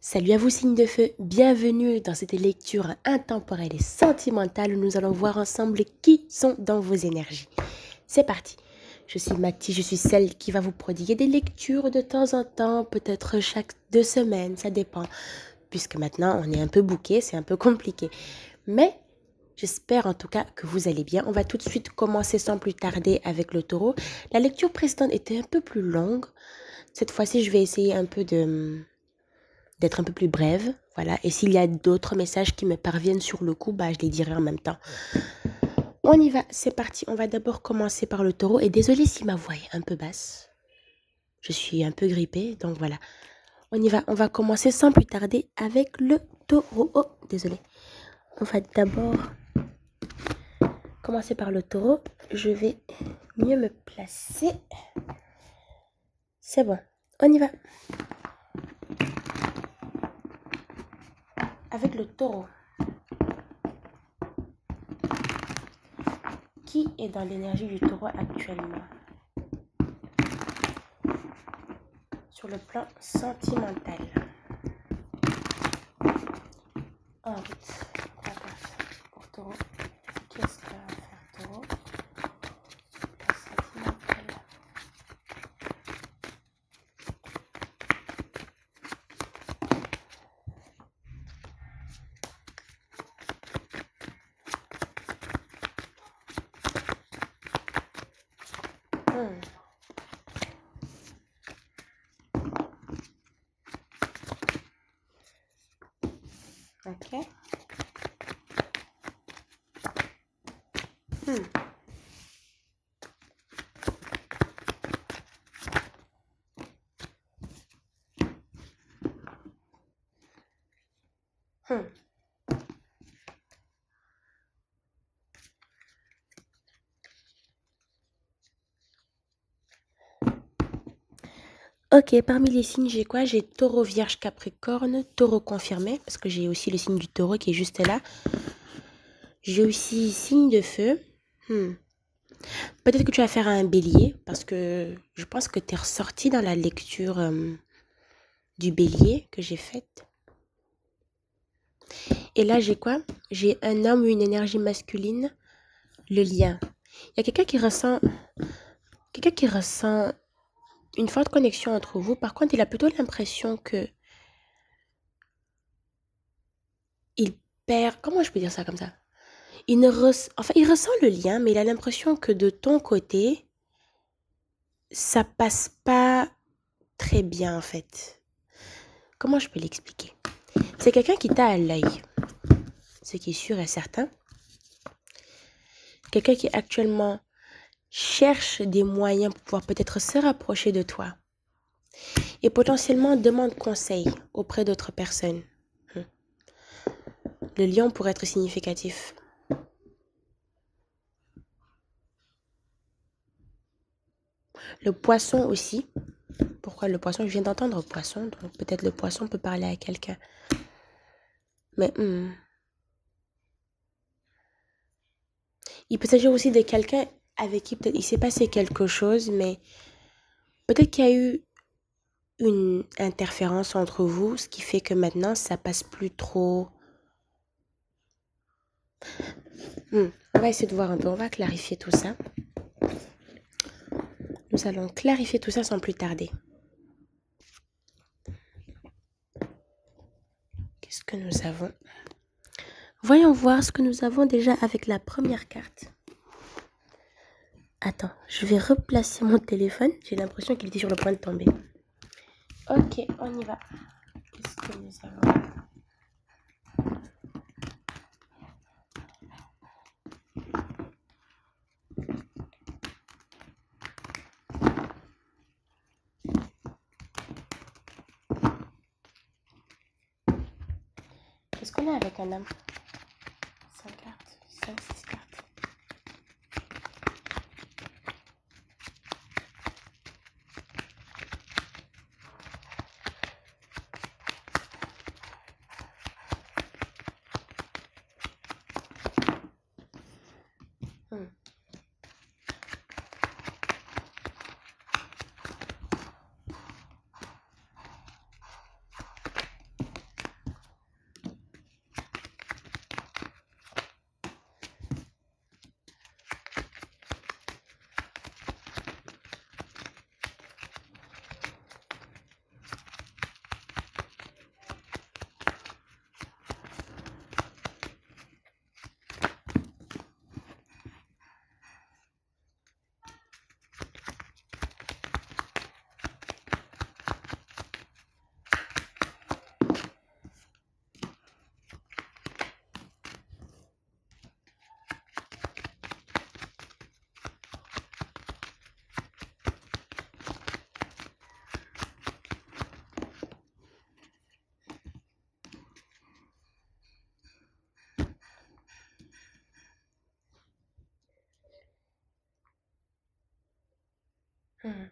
Salut à vous, signes de feu, bienvenue dans cette lecture intemporelle et sentimentale où nous allons voir ensemble qui sont dans vos énergies. C'est parti. Je suis Mathie, je suis celle qui va vous prodiguer des lectures de temps en temps, peut-être chaque 2 semaines, ça dépend. Puisque maintenant on est un peu bouqué, c'est un peu compliqué. Mais j'espère en tout cas que vous allez bien. On va tout de suite commencer sans plus tarder avec le taureau. La lecture précédente était un peu plus longue. Cette fois-ci, je vais essayer un peu d'être un peu plus brève, voilà. Et s'il y a d'autres messages qui me parviennent sur le coup, je les dirai en même temps. On y va, c'est parti. On va d'abord commencer par le taureau. Et désolé si ma voix est un peu basse. Je suis un peu grippée, donc voilà. On y va, on va commencer sans plus tarder avec le taureau. Oh, désolé. On va d'abord commencer par le taureau. Je vais mieux me placer. C'est bon, on y va. Avec le taureau. Qui est dans l'énergie du taureau actuellement? Sur le plan sentimental. En route. Quoi faire pour taureau? Qu'est-ce que va faire taureau? Sur le plan sentimental. Ok. Ok, parmi les signes, j'ai quoi? J'ai taureau, vierge, capricorne, taureau confirmé, parce que j'ai aussi le signe du taureau qui est juste là. J'ai aussi signe de feu. Peut-être que tu vas faire un bélier, parce que je pense que tu es ressorti dans la lecture du bélier que j'ai faite. Et là, j'ai quoi? J'ai un homme ou une énergie masculine, le lien. Il y a quelqu'un qui ressent une forte connexion entre vous. Par contre, il a plutôt l'impression que il perd. Comment je peux dire ça comme ça? Il ressent le lien, mais il a l'impression que de ton côté, ça passe pas très bien en fait. Comment je peux l'expliquer? C'est quelqu'un qui t'a à l'œil, ce qui est sûr et certain. Quelqu'un qui actuellement cherche des moyens pour pouvoir peut-être se rapprocher de toi et potentiellement demande conseil auprès d'autres personnes. Le lion pourrait être significatif. Le poisson aussi. Pourquoi le poisson? Je viens d'entendre poisson, donc peut-être le poisson peut parler à quelqu'un. Mais il peut s'agir aussi de quelqu'un avec qui peut-être il s'est passé quelque chose, mais peut-être qu'il y a eu une interférence entre vous, ce qui fait que maintenant ça passe plus trop. On va essayer de voir un peu, on va clarifier tout ça. Nous allons clarifier tout ça sans plus tarder. Qu'est-ce que nous avons? Voyons voir ce que nous avons déjà avec la première carte. Attends, je vais replacer mon téléphone. J'ai l'impression qu'il était sur le point de tomber. Ok, on y va. Qu'est-ce que nous avons? Qu'est-ce qu'on a avec un homme? 5 cartes, 5, 6 cartes. Mhm.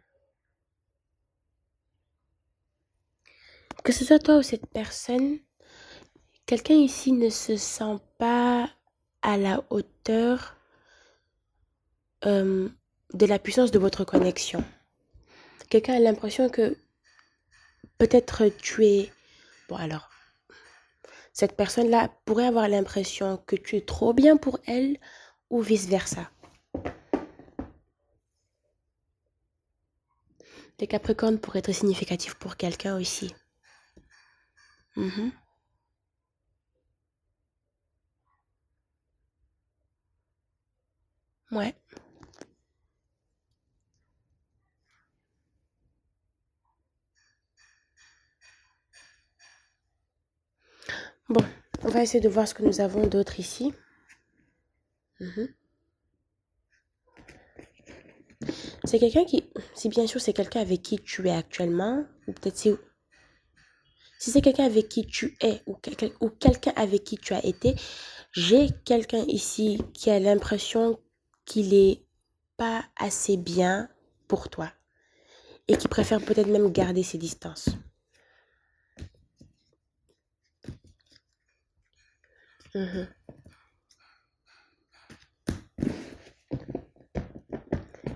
Que ce soit toi ou cette personne, quelqu'un ici ne se sent pas à la hauteur euh, de la puissance de votre connexion. Quelqu'un a l'impression que peut-être tu es... Bon alors, cette personne-là pourrait avoir l'impression que tu es trop bien pour elle ou vice-versa. Les Capricornes pourraient être significatifs pour quelqu'un aussi. Mhm. Ouais. Bon, on va essayer de voir ce que nous avons d'autre ici. Mhm. C'est quelqu'un qui, si bien sûr c'est quelqu'un avec qui tu es actuellement, ou peut-être si c'est quelqu'un avec qui tu es, ou quelqu'un avec qui tu as été, j'ai quelqu'un ici qui a l'impression qu'il est pas assez bien pour toi et qui préfère peut-être même garder ses distances. Mhm.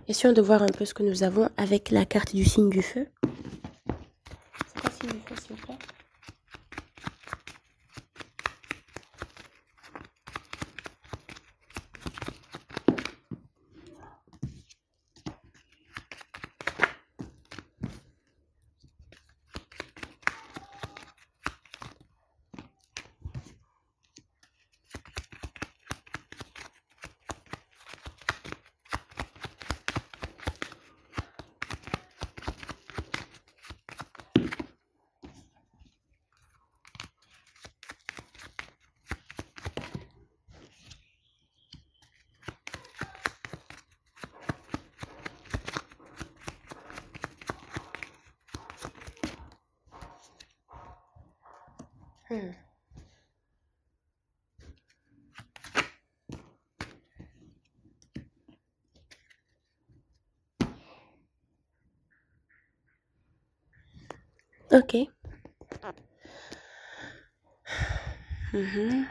Essayons de voir un peu ce que nous avons avec la carte du signe du feu. C'est quoi le signe du feu, s'il vous plaît? Hmm. Ok. Mhm.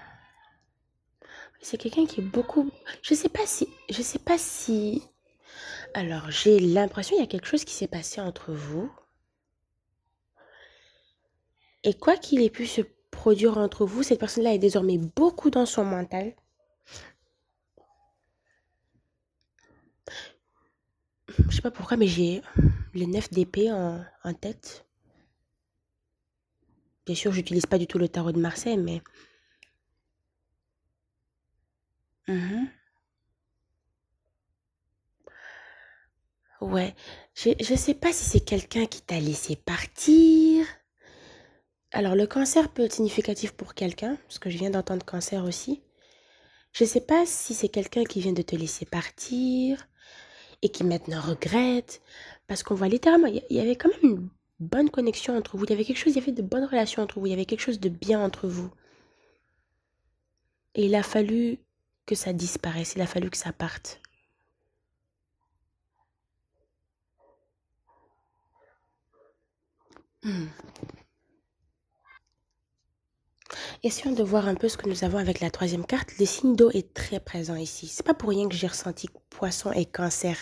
C'est quelqu'un qui est beaucoup... Je sais pas si... Alors, j'ai l'impression qu'il y a quelque chose qui s'est passé entre vous. Et quoi qu'il ait pu se produire entre vous, cette personne-là est désormais beaucoup dans son mental. Je sais pas pourquoi, mais j'ai le 9 d'épée en tête. Bien sûr, j'utilise pas du tout le tarot de Marseille, mais... Mhm. Ouais. Je sais pas si c'est quelqu'un qui t'a laissé partir. Alors, le cancer peut être significatif pour quelqu'un, parce que je viens d'entendre cancer aussi. Je sais pas si c'est quelqu'un qui vient de te laisser partir et qui maintenant regrette, parce qu'on voit littéralement, il y avait quand même une bonne connexion entre vous, il y avait quelque chose, il y avait de bonnes relations entre vous, il y avait quelque chose de bien entre vous. Et il a fallu que ça disparaisse, il a fallu que ça parte. Hmm. Essayons de voir un peu ce que nous avons avec la troisième carte. Le signe d'eau est très présent ici. C'est pas pour rien que j'ai ressenti poisson et cancer.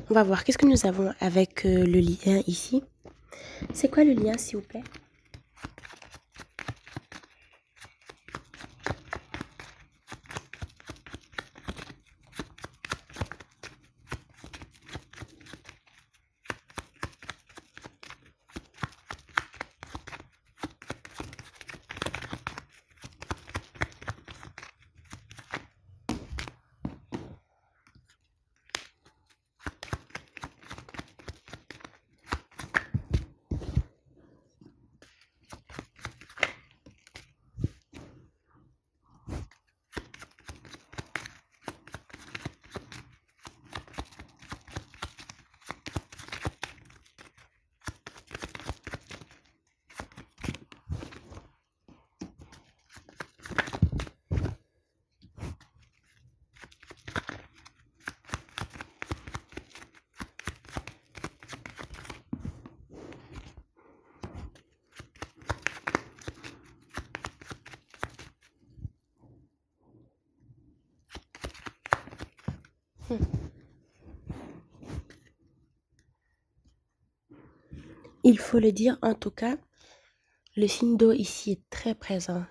On va voir qu'est-ce que nous avons avec le lien ici. C'est quoi le lien, s'il vous plaît? Il faut le dire, en tout cas, le signe d'eau ici est très présent.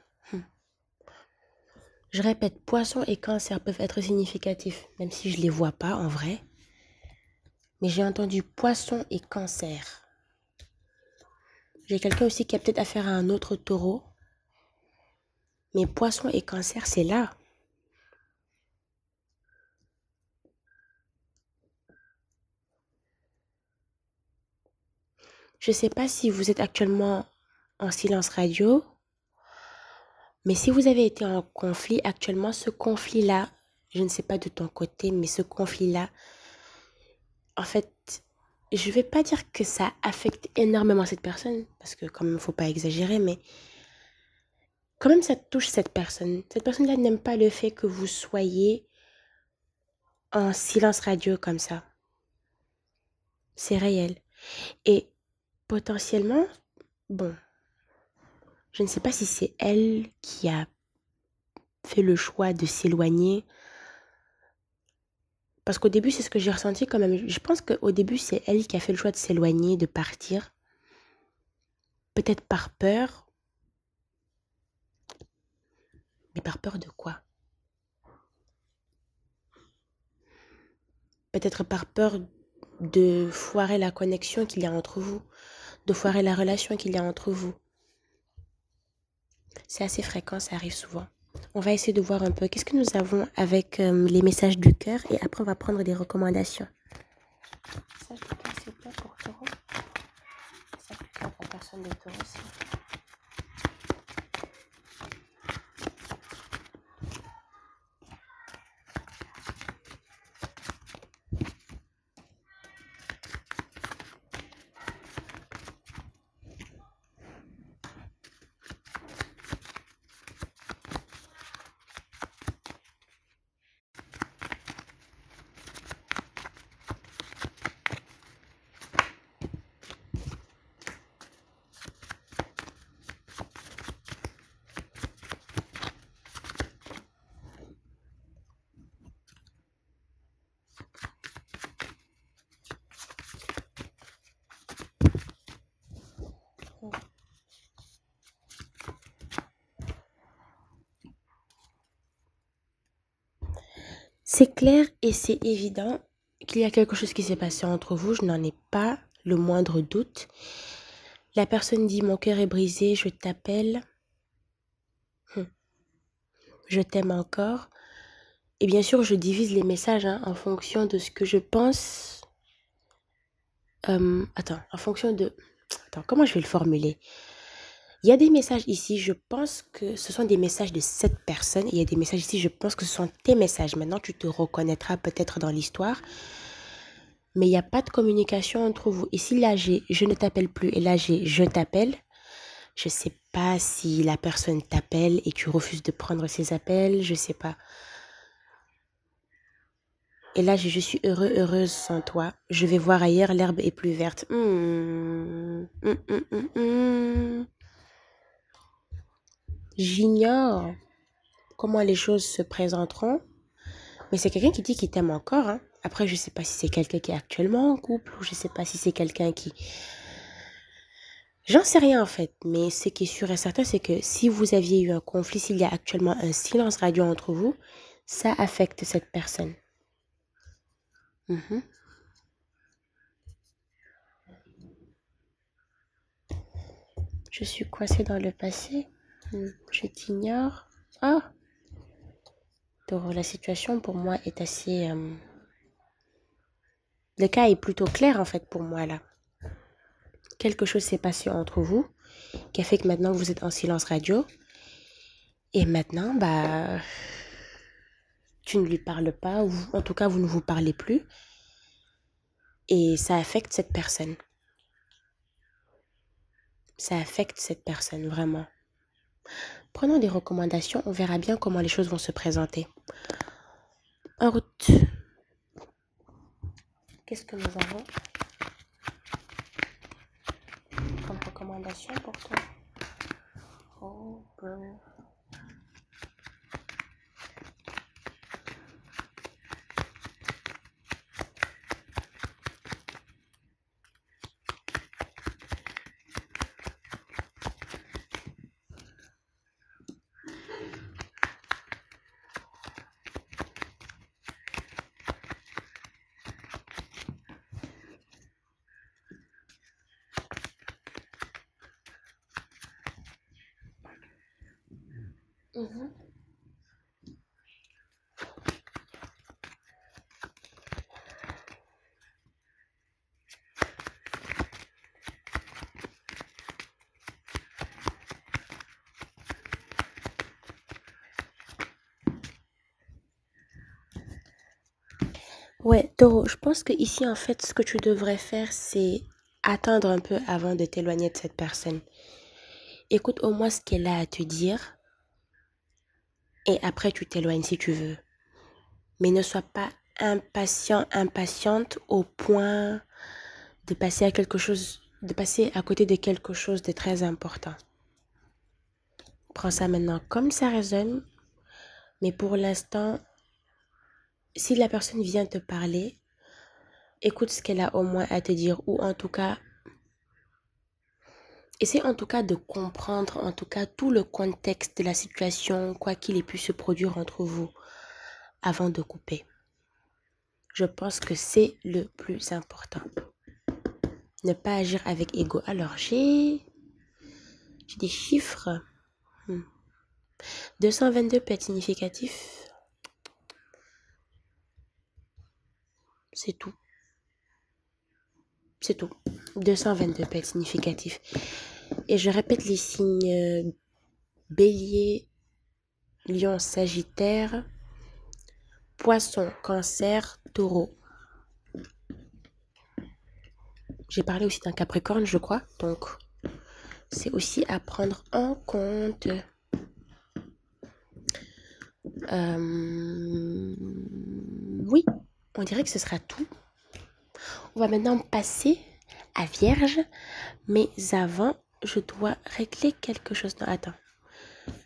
Je répète, poisson et cancer peuvent être significatifs, même si je ne les vois pas en vrai. Mais j'ai entendu poisson et cancer. J'ai quelqu'un aussi qui a peut-être affaire à un autre taureau. Mais poisson et cancer, c'est là. Je ne sais pas si vous êtes actuellement en silence radio, mais si vous avez été en conflit actuellement, ce conflit-là, je ne sais pas de ton côté, mais ce conflit-là, en fait, je ne vais pas dire que ça affecte énormément cette personne, parce que quand même, il ne faut pas exagérer, mais quand même, ça touche cette personne. Cette personne-là n'aime pas le fait que vous soyez en silence radio comme ça. C'est réel. Et potentiellement, bon, je ne sais pas si c'est elle qui a fait le choix de s'éloigner. Parce qu'au début, c'est ce que j'ai ressenti quand même. Je pense qu'au début, c'est elle qui a fait le choix de s'éloigner, de partir. Peut-être par peur. Mais par peur de quoi? Peut-être par peur de foirer la connexion qu'il y a entre vous, de foirer la relation qu'il y a entre vous. C'est assez fréquent, ça arrive souvent. On va essayer de voir un peu qu'est-ce que nous avons avec les messages du cœur et après on va prendre des recommandations. Ça, je pense que c'est pas pour Taureau. Ça, c'est pour la personne de Taureau aussi. C'est clair et c'est évident qu'il y a quelque chose qui s'est passé entre vous, je n'en ai pas le moindre doute. La personne dit mon cœur est brisé, je t'appelle, je t'aime encore. Et bien sûr, je divise les messages en fonction de ce que je pense. En fonction de... Attends, comment je vais le formuler? Il y a des messages ici, je pense que ce sont des messages de cette personne. Et il y a des messages ici, je pense que ce sont tes messages. Maintenant, tu te reconnaîtras peut-être dans l'histoire. Mais il n'y a pas de communication entre vous. Ici, là, j'ai je ne t'appelle plus. Et là, j'ai je t'appelle. Je ne sais pas si la personne t'appelle et tu refuses de prendre ses appels. Je ne sais pas. Et là, je suis heureux, heureuse sans toi. Je vais voir ailleurs, l'herbe est plus verte. J'ignore comment les choses se présenteront. Mais c'est quelqu'un qui dit qu'il t'aime encore. Après, je ne sais pas si c'est quelqu'un qui est actuellement en couple ou je ne sais pas si c'est quelqu'un qui... J'en sais rien en fait. Mais ce qui est sûr et certain, c'est que si vous aviez eu un conflit, s'il y a actuellement un silence radio entre vous, ça affecte cette personne. Je suis coincée dans le passé. Je t'ignore. Ah, donc la situation pour moi est assez... Le cas est plutôt clair en fait pour moi là. Quelque chose s'est passé entre vous qui a fait que maintenant vous êtes en silence radio. Et maintenant, bah, tu ne lui parles pas, ou en tout cas vous ne vous parlez plus. Et ça affecte cette personne. Ça affecte cette personne vraiment. Prenons des recommandations, on verra bien comment les choses vont se présenter. En route. Qu'est-ce que nous avons comme recommandation pour toi? Oh, bro. Mhm. Ouais, Taureau, je pense que ici, en fait, ce que tu devrais faire, c'est attendre un peu avant de t'éloigner de cette personne. Écoute au moins ce qu'elle a à te dire et après tu t'éloignes si tu veux. Mais ne sois pas impatient, impatiente au point de passer à quelque chose, de passer à côté de quelque chose de très important. Prends ça maintenant comme ça résonne, mais pour l'instant, si la personne vient te parler, écoute ce qu'elle a au moins à te dire, ou en tout cas, essaie en tout cas de comprendre en tout cas tout le contexte de la situation, quoi qu'il ait pu se produire entre vous avant de couper. Je pense que c'est le plus important. Ne pas agir avec ego. Alors, j'ai des chiffres. 222 peut être significatif. C'est tout. C'est tout. 222 peut être significatif. Et je répète les signes bélier, lion, sagittaire, poisson, cancer, taureau. J'ai parlé aussi d'un capricorne, je crois. Donc, c'est aussi à prendre en compte. Oui, on dirait que ce sera tout. On va maintenant passer à Vierge. Mais avant, je dois régler quelque chose. Non, attends.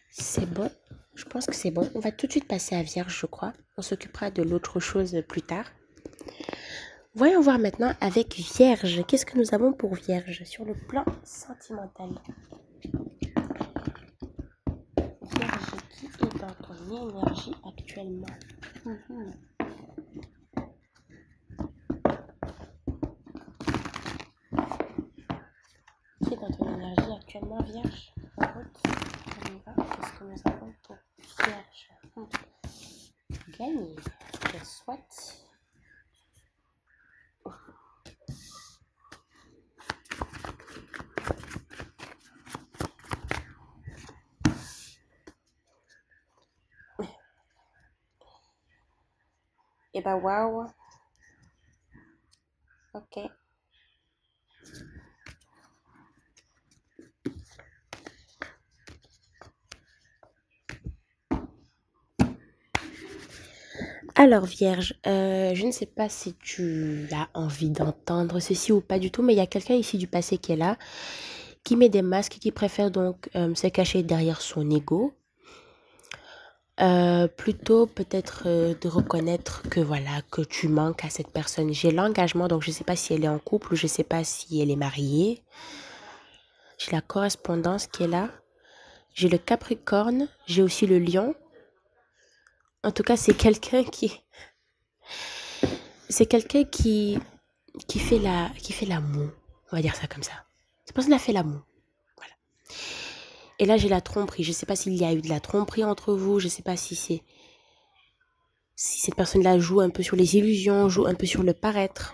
C'est bon. Je pense que c'est bon. On va tout de suite passer à Vierge, je crois. On s'occupera de l'autre chose plus tard. Voyons voir maintenant avec Vierge. Qu'est-ce que nous avons pour Vierge sur le plan sentimental? Vierge, qui est dans ton énergie actuellement? Qui est dans ton énergie actuellement, Vierge? En route, on y va. Qu'est-ce que nous avons pour Vierge? Gagné. Je souhaite. Et bah waouh. Ok. Alors Vierge, je ne sais pas si tu as envie d'entendre ceci ou pas du tout, mais il y a quelqu'un ici du passé qui est là, qui met des masques, qui préfère donc se cacher derrière son ego. Plutôt peut-être de reconnaître que voilà, que tu manques à cette personne. J'ai l'engagement, donc je ne sais pas si elle est en couple, je ne sais pas si elle est mariée. J'ai la correspondance qui est là. J'ai le Capricorne, j'ai aussi le Lion. En tout cas, c'est quelqu'un qui fait l'amour. On va dire ça comme ça. Cette personne a fait l'amour. Voilà. Et là, j'ai la tromperie. Je ne sais pas s'il y a eu de la tromperie entre vous. Je ne sais pas si cette personne-là joue un peu sur les illusions, joue un peu sur le paraître.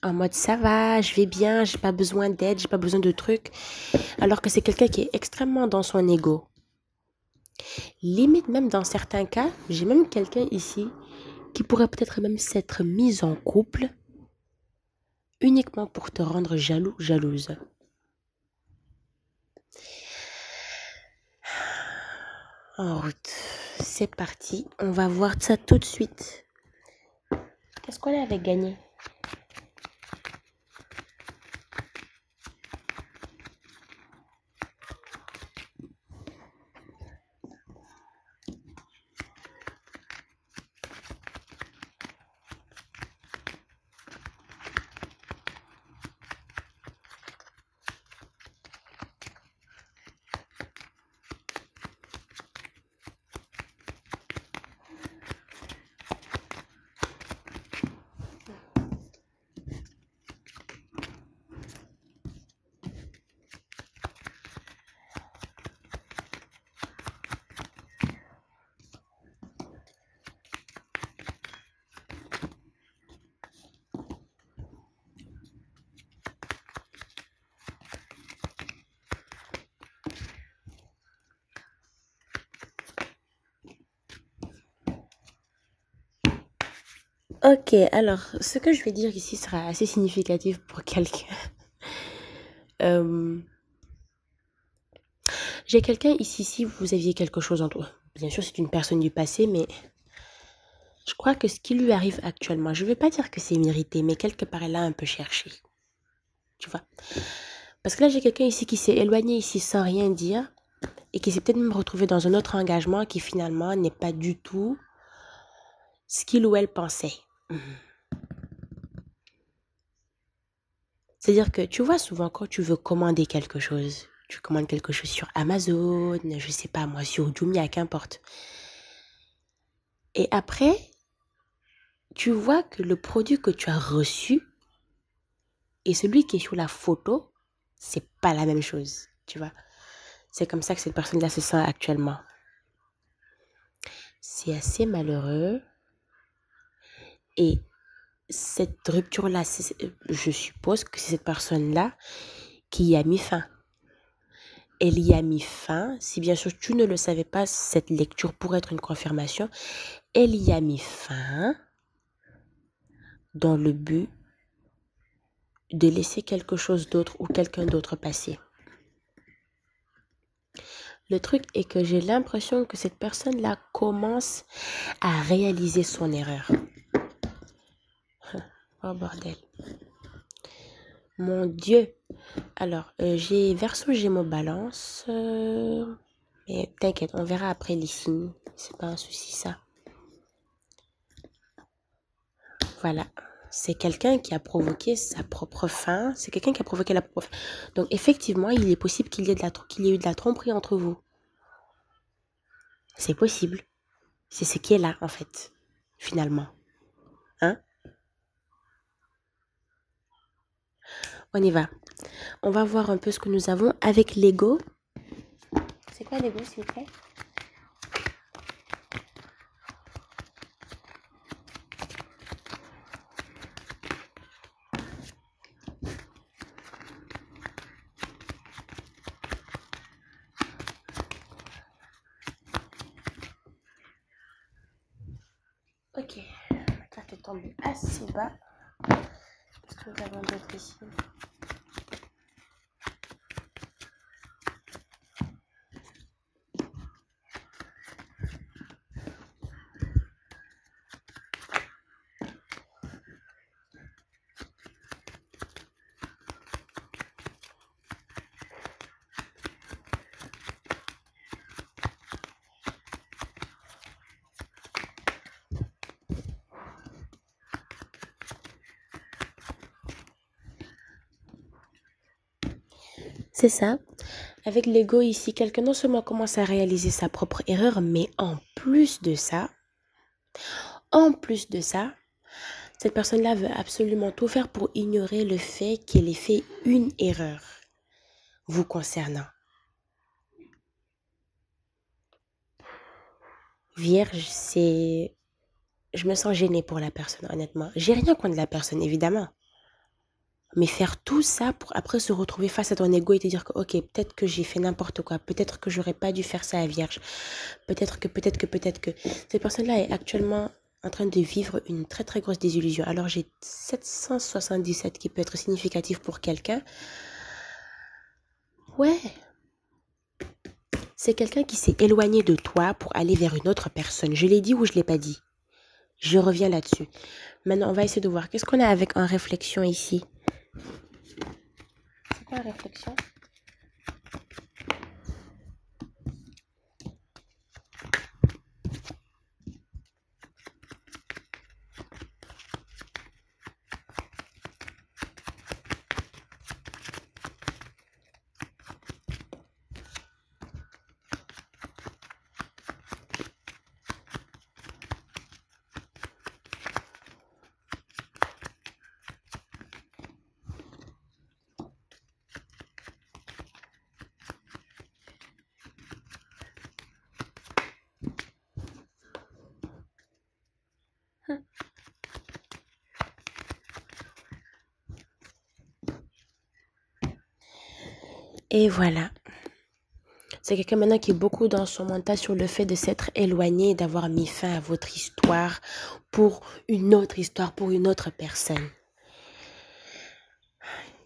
En mode ça va, je vais bien, j'ai pas besoin d'aide, j'ai pas besoin de trucs. Alors que c'est quelqu'un qui est extrêmement dans son ego. Limite même dans certains cas, j'ai même quelqu'un ici qui pourrait peut-être même s'être mise en couple uniquement pour te rendre jaloux, jalouse. En route, c'est parti, on va voir ça tout de suite. Qu'est-ce qu'on avait gagné? Ok, alors ce que je vais dire ici sera assez significatif pour quelqu'un. Euh, j'ai quelqu'un ici, si vous aviez quelque chose entre... Bien sûr, c'est une personne du passé, mais je crois que ce qui lui arrive actuellement, je ne vais pas dire que c'est mérité, mais quelque part, elle a un peu cherché. Tu vois? Parce que là, j'ai quelqu'un ici qui s'est éloigné ici sans rien dire et qui s'est peut-être même retrouvé dans un autre engagement qui finalement n'est pas du tout ce qu'il ou elle pensait. C'est-à-dire que tu vois souvent quand tu veux commander quelque chose, tu commandes quelque chose sur Amazon, je sais pas moi, sur Jumia, qu'importe. Et après, tu vois que le produit que tu as reçu et celui qui est sur la photo, c'est pas la même chose, tu vois. C'est comme ça que cette personne-là se sent actuellement. C'est assez malheureux et cette rupture-là, je suppose que c'est cette personne-là qui y a mis fin. Elle y a mis fin. Si bien sûr tu ne le savais pas, cette lecture pourrait être une confirmation. Elle y a mis fin dans le but de laisser quelque chose d'autre ou quelqu'un d'autre passer. Le truc est que j'ai l'impression que cette personne-là commence à réaliser son erreur. Oh bordel. Mon Dieu. Alors, j'ai Verseau, Gémeaux, Balance. Mais t'inquiète, on verra après les signes. C'est pas un souci ça. Voilà. C'est quelqu'un qui a provoqué sa propre fin. C'est quelqu'un qui a provoqué la propre fin. Donc, effectivement, il est possible qu'il y ait eu de la tromperie entre vous. C'est possible. C'est ce qui est là, en fait. Finalement. Hein? On y va. On va voir un peu ce que nous avons avec l'ego. C'est quoi l'ego, s'il vous plaît? Ok. Ça fait tomber assez bas. Qu'est-ce que nous avons d'autre ici? C'est ça. Avec l'ego ici, quelqu'un non seulement commence à réaliser sa propre erreur, mais en plus de ça, cette personne-là veut absolument tout faire pour ignorer le fait qu'elle ait fait une erreur vous concernant. Vierge, c'est... Je me sens gênée pour la personne, honnêtement. J'ai rien contre la personne, évidemment. Mais faire tout ça pour après se retrouver face à ton ego et te dire que, ok, peut-être que j'ai fait n'importe quoi. Peut-être que j'aurais pas dû faire ça à Vierge. Peut-être que. Cette personne-là est actuellement en train de vivre une très très grosse désillusion. Alors j'ai 777 qui peut être significatif pour quelqu'un. Ouais, c'est quelqu'un qui s'est éloigné de toi pour aller vers une autre personne. Je l'ai dit ou je l'ai pas dit? Je reviens là-dessus. Maintenant, on va essayer de voir. Qu'est-ce qu'on a avec en réflexion ici? C'est quoi en réflexion? Et voilà. C'est quelqu'un maintenant qui est beaucoup dans son mental sur le fait de s'être éloigné et d'avoir mis fin à votre histoire pour une autre histoire, pour une autre personne.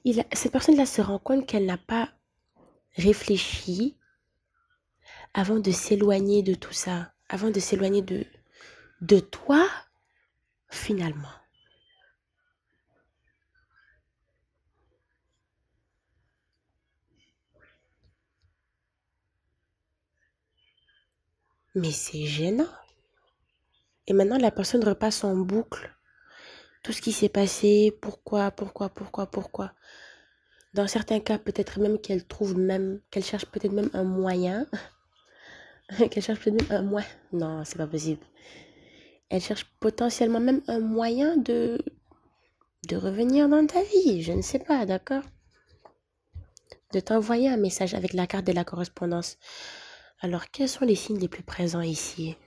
Cette personne-là se rend compte qu'elle n'a pas réfléchi avant de s'éloigner de tout ça, avant de s'éloigner de toi, finalement. Mais c'est gênant. Et maintenant, la personne repasse en boucle. Tout ce qui s'est passé, pourquoi. Dans certains cas, peut-être même qu'elle cherche peut-être même un moyen. Qu'elle cherche peut-être même un moyen. Non, c'est pas possible. Elle cherche potentiellement même un moyen de revenir dans ta vie. Je ne sais pas, d'accord? De t'envoyer un message avec la carte de la correspondance. Alors, quels sont les signes les plus présents ici?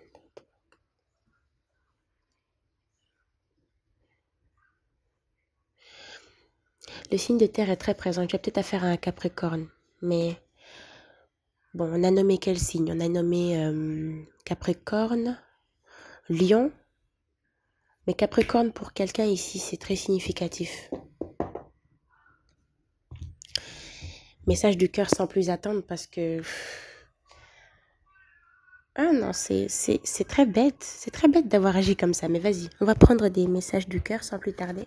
Le signe de terre est très présent. Tu as peut-être affaire à un Capricorne. Mais bon, on a nommé quel signe? On a nommé Capricorne, Lion. Mais Capricorne, pour quelqu'un ici, c'est très significatif. Message du cœur sans plus attendre parce que... Ah non, c'est très bête. C'est très bête d'avoir agi comme ça. Mais vas-y, on va prendre des messages du cœur sans plus tarder.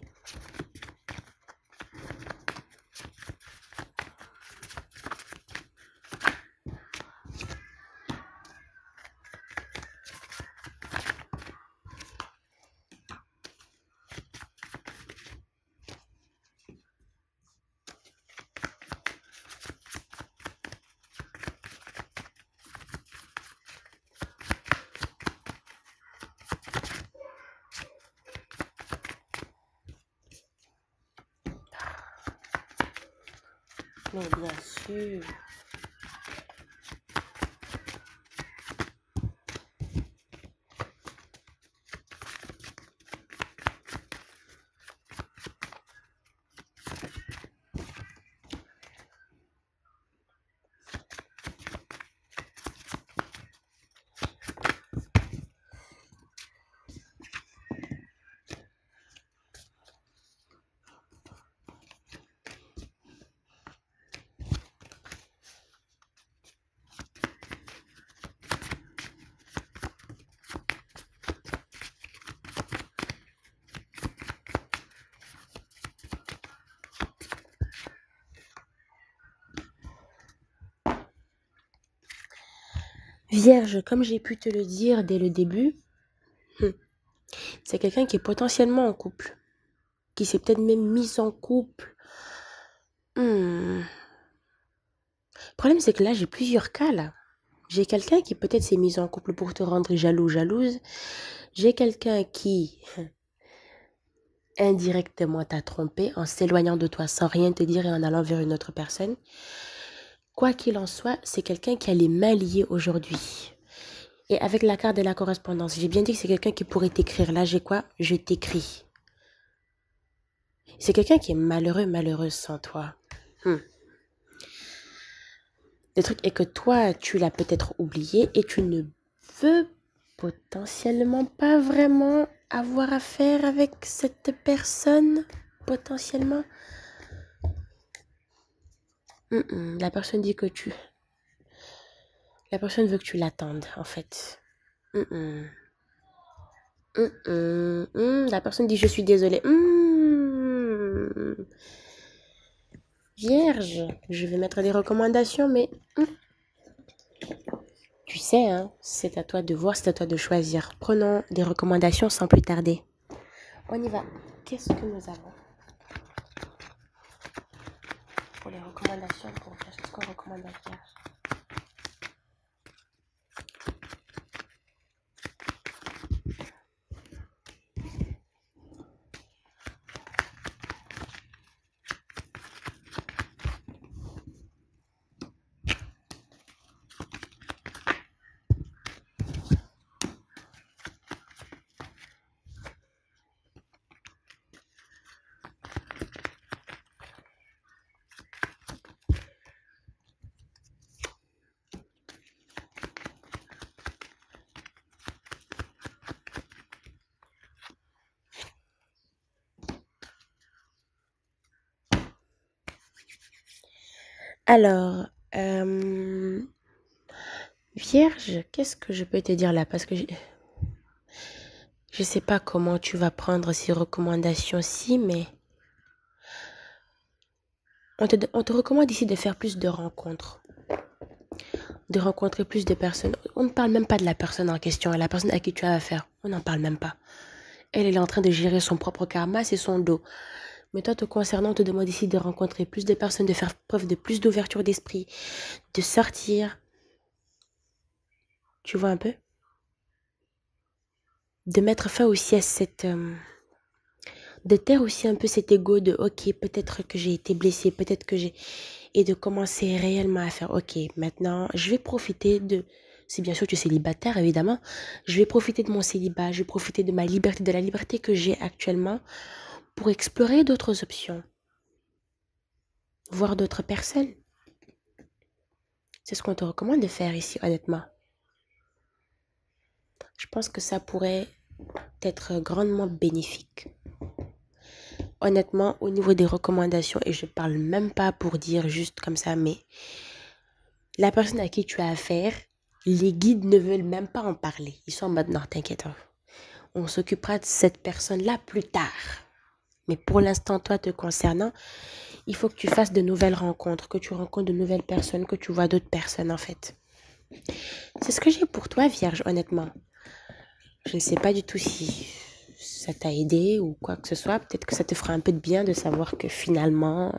Mais bien sûr. Vierge, comme j'ai pu te le dire dès le début, c'est quelqu'un qui est potentiellement en couple, qui s'est peut-être même mis en couple. Le problème, c'est que là, j'ai plusieurs cas, là. J'ai quelqu'un qui peut-être s'est mis en couple pour te rendre jaloux, jalouse. J'ai quelqu'un qui, indirectement, t'a trompé en s'éloignant de toi sans rien te dire et en allant vers une autre personne. Quoi qu'il en soit, c'est quelqu'un qui a les mains liées aujourd'hui. Et avec la carte de la correspondance, j'ai bien dit que c'est quelqu'un qui pourrait t'écrire. Là, j'ai quoi? Je t'écris. C'est quelqu'un qui est malheureux, malheureuse sans toi. Le truc est que toi, tu l'as peut-être oublié et tu ne veux potentiellement pas vraiment avoir affaire avec cette personne. Potentiellement. La personne dit que tu... La personne veut que tu l'attendes, en fait. La personne dit je suis désolée. Vierge, je vais mettre des recommandations, mais tu sais, hein, c'est à toi de voir, c'est à toi de choisir. Prenons des recommandations sans plus tarder. On y va. Qu'est-ce que nous avons pour les recommandations pour Vierge? Qu'est-ce qu'on recommande à Vierge? Alors, Vierge, qu'est-ce que je peux te dire là? Parce que je sais pas comment tu vas prendre ces recommandations-ci, mais on te recommande ici de faire plus de rencontres, de rencontrer plus de personnes. On ne parle même pas de la personne en question, la personne à qui tu as affaire. On n'en parle même pas. Elle est en train de gérer son propre karma, c'est son dos. Mais toi, te concernant, on te demande ici de rencontrer plus de personnes, de faire preuve de plus d'ouverture d'esprit, de sortir. Tu vois un peu? De mettre fin aussi à de taire aussi un peu cet ego de ok, peut-être que j'ai été blessée, peut-être que j'ai. Et de commencer réellement à faire ok, maintenant, je vais profiter de. Si bien sûr tu es célibataire, évidemment, je vais profiter de mon célibat, je vais profiter de ma liberté, de la liberté que j'ai actuellement pour explorer d'autres options, voir d'autres personnes. C'est ce qu'on te recommande de faire ici, honnêtement. Je pense que ça pourrait être grandement bénéfique. Honnêtement, au niveau des recommandations, et je ne parle même pas pour dire juste comme ça, mais la personne à qui tu as affaire, les guides ne veulent même pas en parler. Ils sont en mode non, t'inquiète, on s'occupera de cette personne-là plus tard. Mais pour l'instant, toi te concernant, il faut que tu fasses de nouvelles rencontres, que tu rencontres de nouvelles personnes, que tu vois d'autres personnes en fait. C'est ce que j'ai pour toi, Vierge, honnêtement. Je ne sais pas du tout si ça t'a aidé ou quoi que ce soit. Peut-être que ça te fera un peu de bien de savoir que finalement,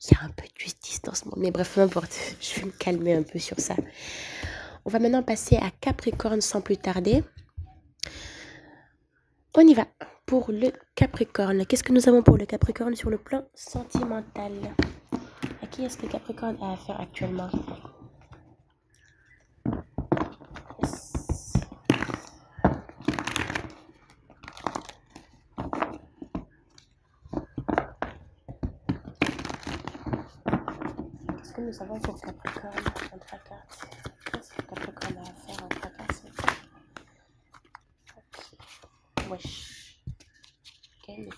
il y a un peu de justice dans ce monde. Mais bref, peu importe. Je vais me calmer un peu sur ça. On va maintenant passer à Capricorne sans plus tarder. On y va. Pour le Capricorne, qu'est-ce que nous avons pour le Capricorne sur le plan sentimental? À qui est-ce que Capricorne a affaire actuellement? Qu'est-ce que nous avons pour Capricorne en trois cartes? Qu'est-ce que Capricorne a affaire en trois cartes? Ok. Wesh. Quel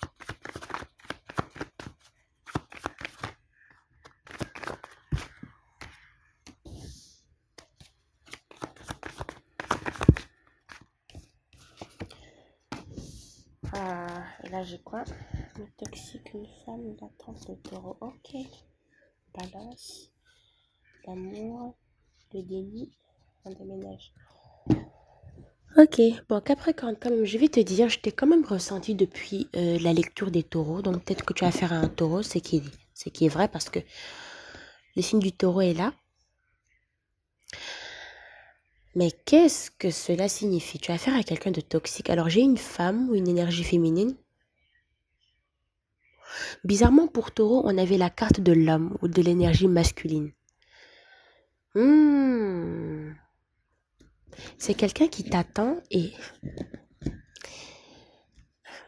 et là j'ai quoi? Le toxique, une femme, l'attente, le taureau. Ok. Balance, l'amour, le déni, un déménage. Ok, bon Capricorne, quand même, je vais te dire, je t'ai quand même ressenti depuis la lecture des taureaux, donc peut-être que tu as affaire à un taureau, c'est qui est vrai parce que le signe du taureau est là. Mais qu'est-ce que cela signifie? Tu as affaire à quelqu'un de toxique. Alors j'ai une femme ou une énergie féminine. Bizarrement pour taureau, on avait la carte de l'homme ou de l'énergie masculine. Hmm. C'est quelqu'un qui t'attend et...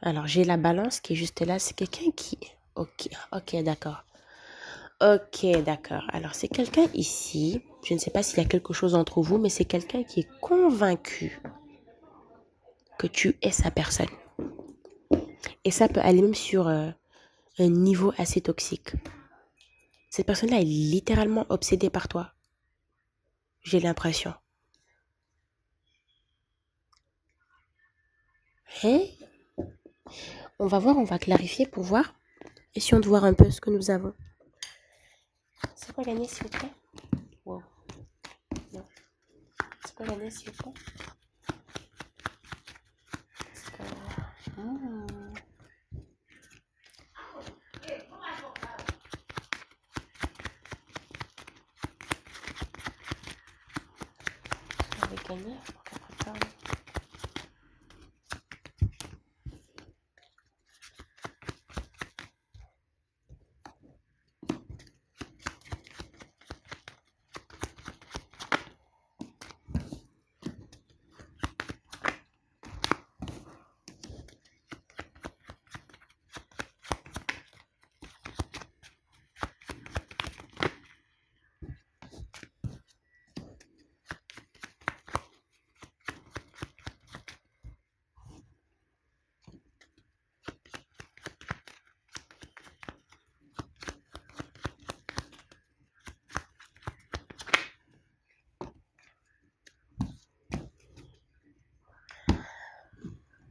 Alors j'ai la balance qui est juste là, c'est quelqu'un qui... Ok, ok, d'accord. Ok, d'accord. Alors c'est quelqu'un ici, je ne sais pas s'il y a quelque chose entre vous, mais c'est quelqu'un qui est convaincu que tu es sa personne. Et ça peut aller même sur un niveau assez toxique. Cette personne-là est littéralement obsédée par toi. J'ai l'impression. Hein? On va voir, on va clarifier pour voir. Essayons de voir un peu ce que nous avons. C'est quoi gagner s'il vous plaît? Wow. Non. C'est quoi gagner s'il vous plaît? Hmm. Je vais gagner pour Capricorne.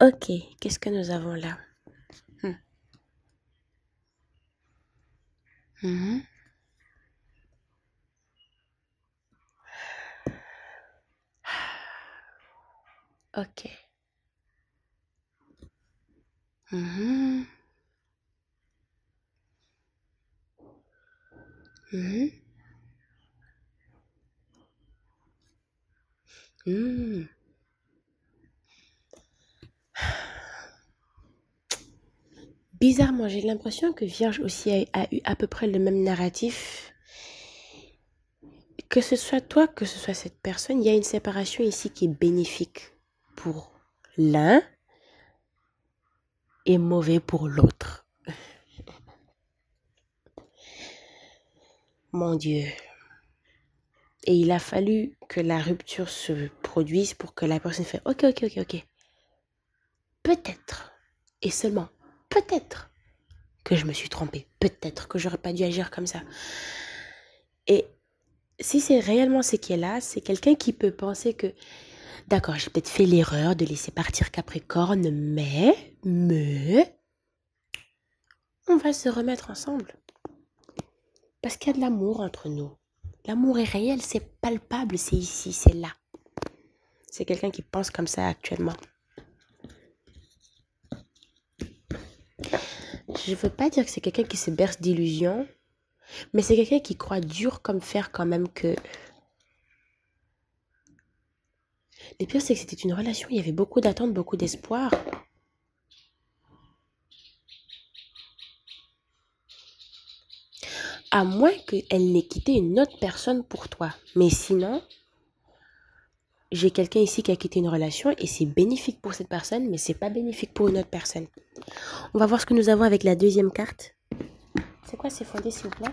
Ok, qu'est-ce que nous avons là? Hmm. Mhm. Ok. Mhm. Mhm. Hmm. Bizarrement, j'ai l'impression que Vierge aussi a eu à peu près le même narratif. Que ce soit toi, que ce soit cette personne, il y a une séparation ici qui est bénéfique pour l'un et mauvais pour l'autre. Mon Dieu. Et il a fallu que la rupture se produise pour que la personne fasse ok, ok, ok, ok. Peut-être, et seulement peut-être, que je me suis trompée. Peut-être que j'aurais pas dû agir comme ça. Et si c'est réellement ce qui est là, c'est quelqu'un qui peut penser que, d'accord, j'ai peut-être fait l'erreur de laisser partir Capricorne, mais, on va se remettre ensemble. Parce qu'il y a de l'amour entre nous. L'amour est réel, c'est palpable, c'est ici, c'est là. C'est quelqu'un qui pense comme ça actuellement. Je veux pas dire que c'est quelqu'un qui se berce d'illusions, mais c'est quelqu'un qui croit dur comme fer quand même que... Le pire, c'est que c'était une relation, il y avait beaucoup d'attentes, beaucoup d'espoir. À moins qu'elle n'ait quitté une autre personne pour toi. Mais sinon, j'ai quelqu'un ici qui a quitté une relation et c'est bénéfique pour cette personne, mais c'est pas bénéfique pour une autre personne. On va voir ce que nous avons avec la deuxième carte. C'est quoi ces fondés, s'il vous plaît?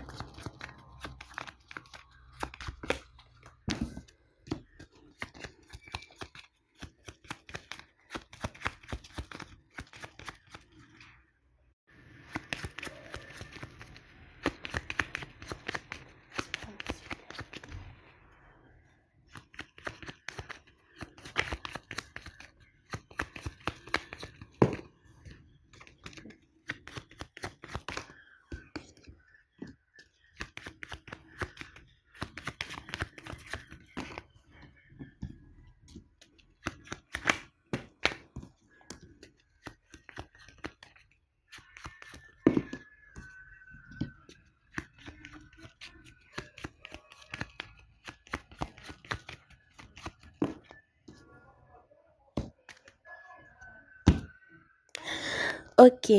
Ok.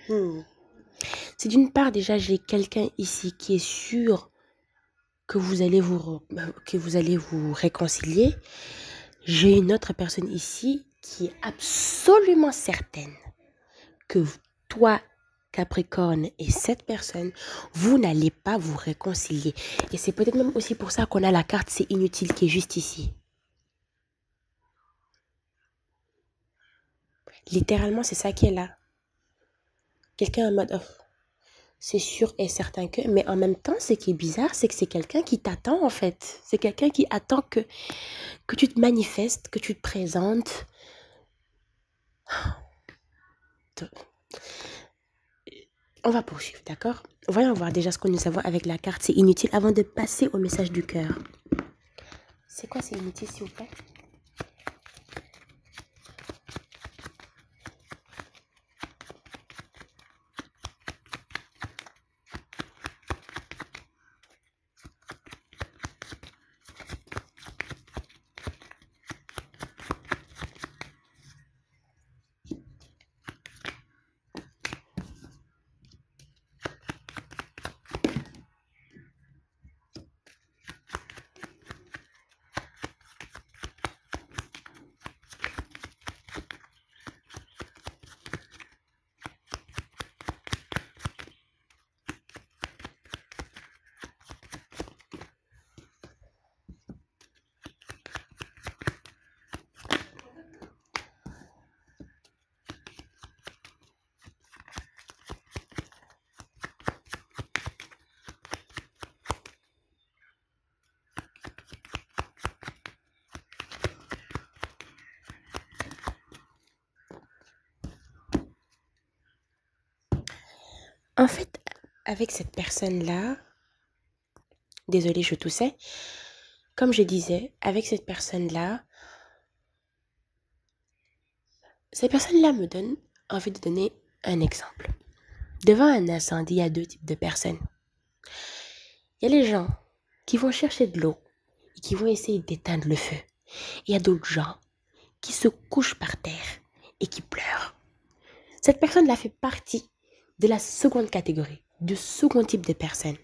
Hmm. C'est d'une part, déjà, j'ai quelqu'un ici qui est sûr que vous allez vous réconcilier. J'ai une autre personne ici qui est absolument certaine que toi, Capricorne, et cette personne, vous n'allez pas vous réconcilier. Et c'est peut-être même aussi pour ça qu'on a la carte c'est inutile qui est juste ici. Littéralement, c'est ça qui est là. Quelqu'un en mode, oh, c'est sûr et certain que, mais en même temps, ce qui est bizarre, c'est que c'est quelqu'un qui t'attend en fait. C'est quelqu'un qui attend que tu te manifestes, que tu te présentes. On va poursuivre, d'accord? Voyons voir déjà ce que nous avons avec la carte c'est inutile avant de passer au message du cœur. C'est quoi c'est inutile, s'il vous plaît? En fait, avec cette personne-là, désolée, je toussais, comme je disais, avec cette personne-là me donne envie de donner un exemple. Devant un incendie, il y a deux types de personnes. Il y a les gens qui vont chercher de l'eau et qui vont essayer d'éteindre le feu. Il y a d'autres gens qui se couchent par terre et qui pleurent. Cette personne-là fait partie de la seconde catégorie, du second type de personne.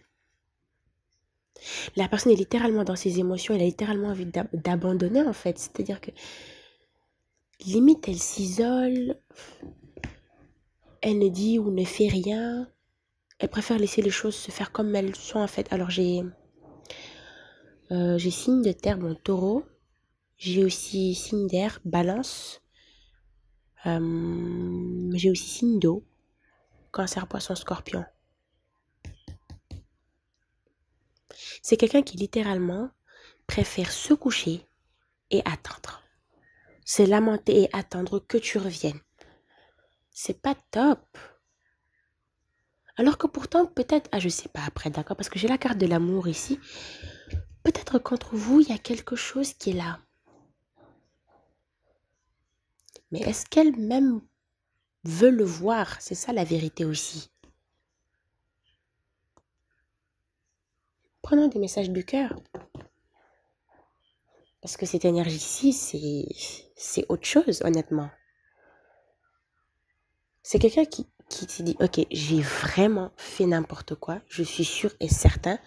La personne est littéralement dans ses émotions, elle a littéralement envie d'abandonner en fait. C'est-à-dire que limite elle s'isole, elle ne dit ou ne fait rien, elle préfère laisser les choses se faire comme elles sont en fait. Alors j'ai signe de terre, bon taureau, j'ai aussi signe d'air, balance, j'ai aussi signe d'eau, cancer, poisson, scorpion. C'est quelqu'un qui littéralement préfère se coucher et attendre. Se lamenter et attendre que tu reviennes. C'est pas top. Alors que pourtant, peut-être, je sais pas après, d'accord, parce que j'ai la carte de l'amour ici. Peut-être qu'entre vous, il y a quelque chose qui est là. Mais est-ce qu'elle même veut le voir? C'est ça la vérité aussi. Prenons des messages du cœur. Parce que cette énergie-ci, c'est autre chose, honnêtement. C'est quelqu'un qui s'est dit, ok, j'ai vraiment fait n'importe quoi. Je suis sûre et certain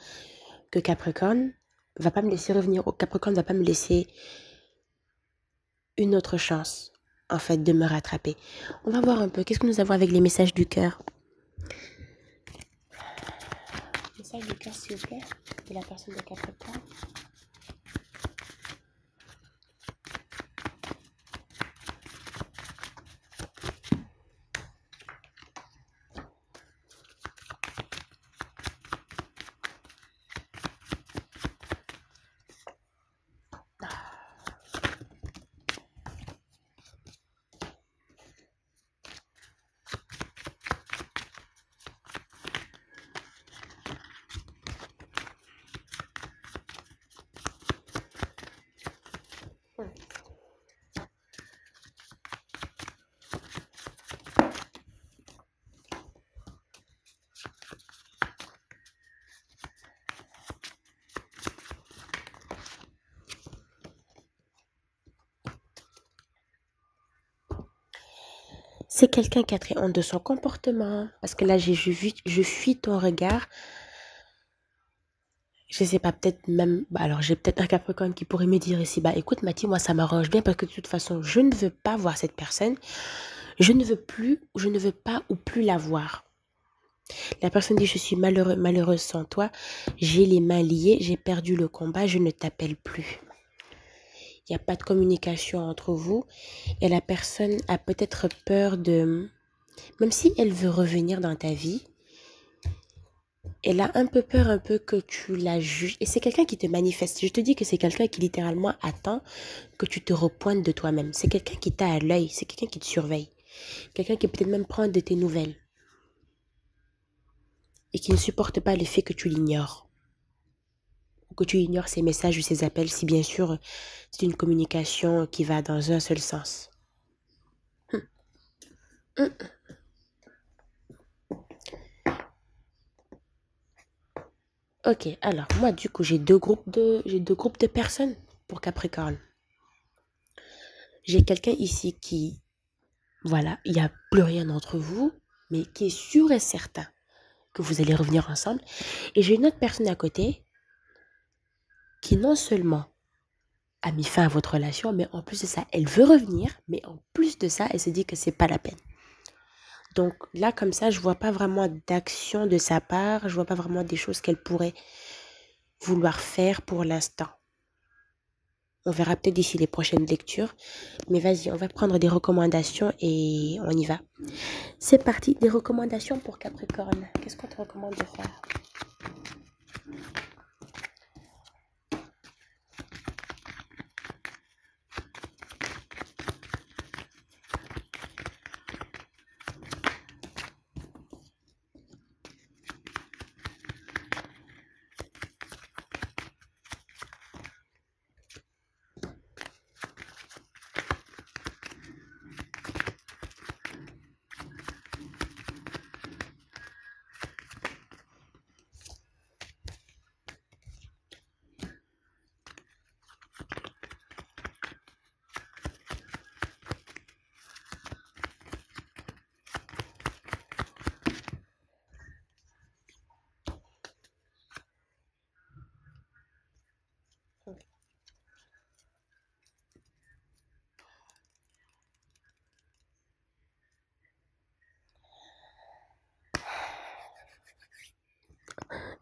que Capricorne va pas me laisser revenir. Capricorne va pas me laisser une autre chance, en fait, de me rattraper. On va voir un peu, qu'est-ce que nous avons avec les messages du cœur? Message du cœur, s'il vous plaît, de la personne de Capricorne. C'est quelqu'un qui a très honte de son comportement. Parce que là, je fuis ton regard. Je sais pas, peut-être même... alors, j'ai peut-être un Capricorne qui pourrait me dire ici, écoute, Mathie, moi, ça m'arrange bien parce que de toute façon, je ne veux pas voir cette personne. Je ne veux plus, ou je ne veux pas ou plus la voir. La personne dit, je suis malheureuse sans toi. J'ai les mains liées, j'ai perdu le combat, je ne t'appelle plus. Il n'y a pas de communication entre vous. Et la personne a peut-être peur de... Même si elle veut revenir dans ta vie, elle a un peu peur un peu que tu la juges. Et c'est quelqu'un qui te manifeste. Je te dis que c'est quelqu'un qui littéralement attend que tu te repointes de toi-même. C'est quelqu'un qui t'a à l'œil. C'est quelqu'un qui te surveille. Quelqu'un qui peut-être même prendre de tes nouvelles. Et qui ne supporte pas le fait que tu l'ignores. Ou que tu ignores ses messages ou ses appels, si bien sûr c'est une communication qui va dans un seul sens. Ok, alors moi du coup j'ai deux groupes de personnes pour Capricorne. J'ai quelqu'un ici qui, voilà, il n'y a plus rien entre vous, mais qui est sûr et certain que vous allez revenir ensemble. Et j'ai une autre personne à côté qui non seulement a mis fin à votre relation, mais en plus de ça, elle veut revenir, mais en plus de ça, elle se dit que c'est pas la peine. Donc là, comme ça, je vois pas vraiment d'action de sa part, je vois pas vraiment des choses qu'elle pourrait vouloir faire pour l'instant. On verra peut-être d'ici les prochaines lectures. Mais vas-y, on va prendre des recommandations et on y va. C'est parti, des recommandations pour Capricorne. Qu'est-ce qu'on te recommande de faire?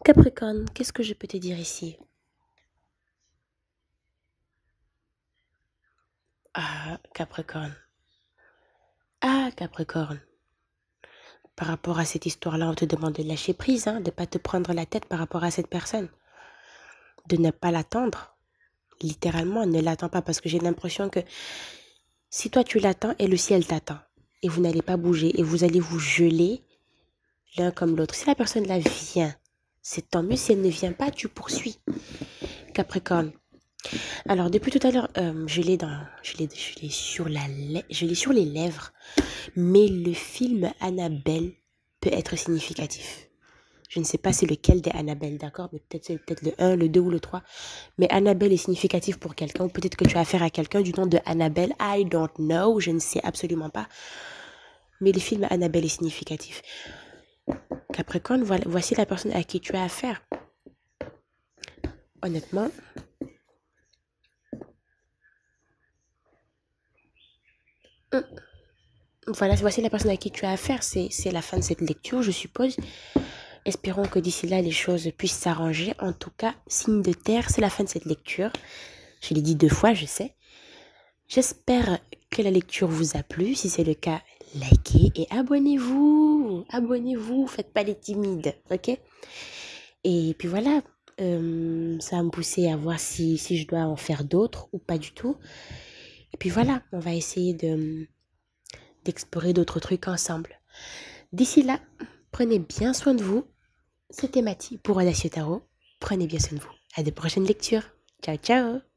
Capricorne, qu'est-ce que je peux te dire ici? Ah, Capricorne. Ah, Capricorne. Par rapport à cette histoire-là, on te demande de lâcher prise, hein, de ne pas te prendre la tête par rapport à cette personne. De ne pas l'attendre. Littéralement, ne l'attends pas parce que j'ai l'impression que si toi tu l'attends, elle aussi elle t'attend. Et vous n'allez pas bouger et vous allez vous geler l'un comme l'autre. Si la personne là vient, c'est tant mieux. Si elle ne vient pas, tu poursuis. Capricorne. Alors depuis tout à l'heure, je l'ai sur les lèvres. Mais le film Annabelle peut être significatif. Je ne sais pas c'est lequel des Annabelle, d'accord? Mais peut-être c'est peut-être le un, le 2 ou le 3. Mais Annabelle est significatif pour quelqu'un. Ou peut-être que tu as affaire à quelqu'un du nom de Annabelle. I don't know. Je ne sais absolument pas. Mais le film Annabelle est significatif. Capricorne, voilà, voici la personne à qui tu as affaire. Honnêtement, voilà, voici la personne à qui tu as affaire. C'est la fin de cette lecture, je suppose. Espérons que d'ici là, les choses puissent s'arranger. En tout cas, signe de terre, c'est la fin de cette lecture. Je l'ai dit 2 fois, je sais. J'espère que la lecture vous a plu. Si c'est le cas, likez et abonnez-vous. Abonnez-vous, faites pas les timides, ok? Et puis voilà, ça va me pousser à voir si je dois en faire d'autres ou pas du tout. Et puis voilà, on va essayer d'explorer d'autres trucs ensemble. D'ici là, prenez bien soin de vous. C'était Mathie pour Audacieux Tarot. Prenez bien soin de vous. À de prochaines lectures. Ciao, ciao!